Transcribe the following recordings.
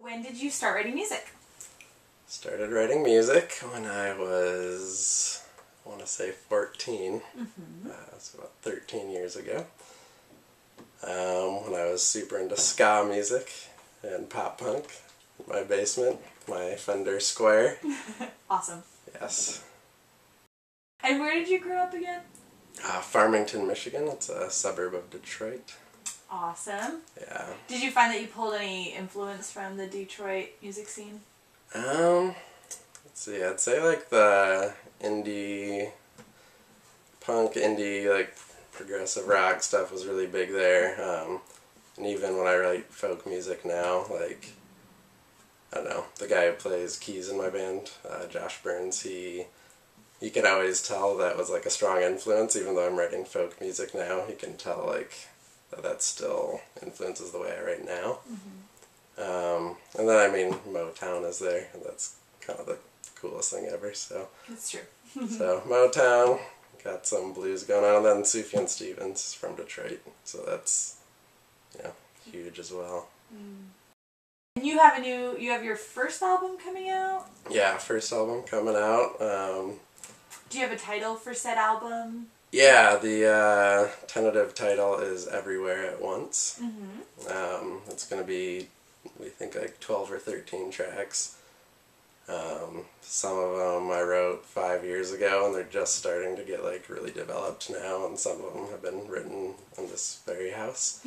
When did you start writing music? Started writing music when I was, I want to say 14. That's about 13 years ago. When I was super into ska music and pop punk in my basement, my Fender Square. Awesome. Yes. And where did you grow up again? Farmington, Michigan. It's a suburb of Detroit. Awesome. Yeah. Did you find that you pulled any influence from the Detroit music scene? Let's see, I'd say like the indie punk, indie like progressive rock stuff was really big there. And even when I write folk music now, like, I don't know, the guy who plays keys in my band, Josh Burns, you can always tell that was like a strong influence. Even though I'm writing folk music now, you can tell like that still influences the way I write now. And then, I mean, Motown is there, and that's kind of the coolest thing ever, so. That's true. So, Motown, got some blues going on, and then Sufjan Stevens is from Detroit, so that's, huge as well. And you have your first album coming out? Yeah, first album coming out. Do you have a title for said album? Yeah, the tentative title is Everywhere at Once. It's going to be, we think, like 12 or 13 tracks. Some of them I wrote 5 years ago, and they're just starting to get like really developed now, and some of them have been written in this very house.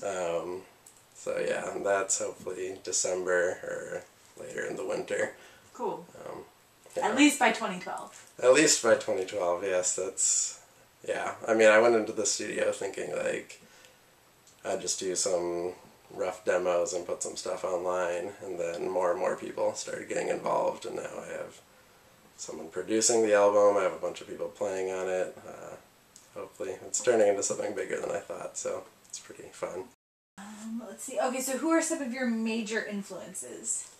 So yeah, and that's hopefully December or later in the winter. Cool. Yeah. At least by 2012. At least by 2012, yes, that's, yeah. I mean, I went into the studio thinking, like, I'd just do some rough demos and put some stuff online, and then more and more people started getting involved, and now I have someone producing the album, I have a bunch of people playing on it. Hopefully it's turning into something bigger than I thought, so it's pretty fun. Let's see. Okay, so who are some of your major influences?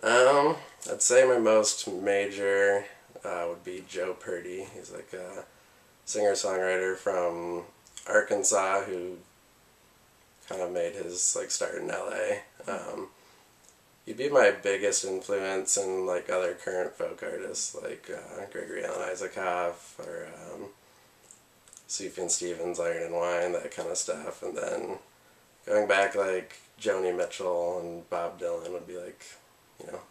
I'd say my most major would be Joe Purdy. He's like a singer-songwriter from Arkansas who kind of made his like start in LA. He'd be my biggest influence in like other current folk artists like Gregory Alan Isaacoff or Sufjan Stevens, Iron and Wine, that kind of stuff. And then going back, like Joni Mitchell and Bob Dylan would be like,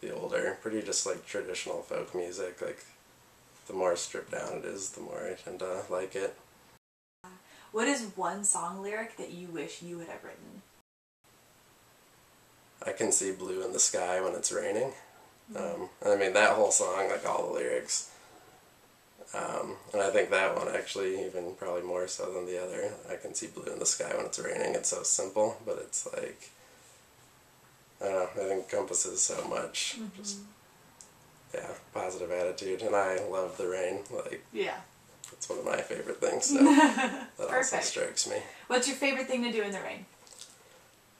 the older, pretty just like traditional folk music. Like, the more stripped down it is, the more I tend to like it. What is one song lyric that you wish you would have written? I can see blue in the sky when it's raining. I mean, that whole song, like all the lyrics. And I think that one actually even probably more so than the other. I can see blue in the sky when it's raining. It's so simple, but it's like, I don't know, it encompasses so much. Just, yeah, positive attitude. And I love the rain. Like, yeah. It's one of my favorite things, so that also strikes me. What's your favorite thing to do in the rain?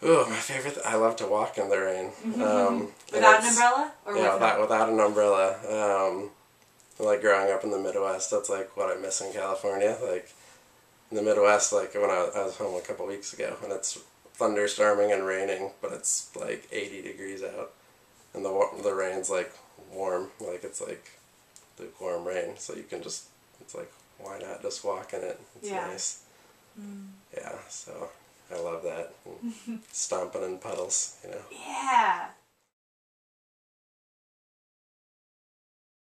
Ooh, my favorite, I love to walk in the rain. Without an umbrella? Or without an umbrella. Like growing up in the Midwest, that's like what I miss in California. Like, in the Midwest, like when I was home a couple weeks ago, and it's thunderstorming and raining, but it's like 80 degrees out, and the rain's like warm, like it's like lukewarm rain, so you can just, it's like, why not just walk in it? It's nice. Yeah, so I love that. Stomping in puddles, Yeah,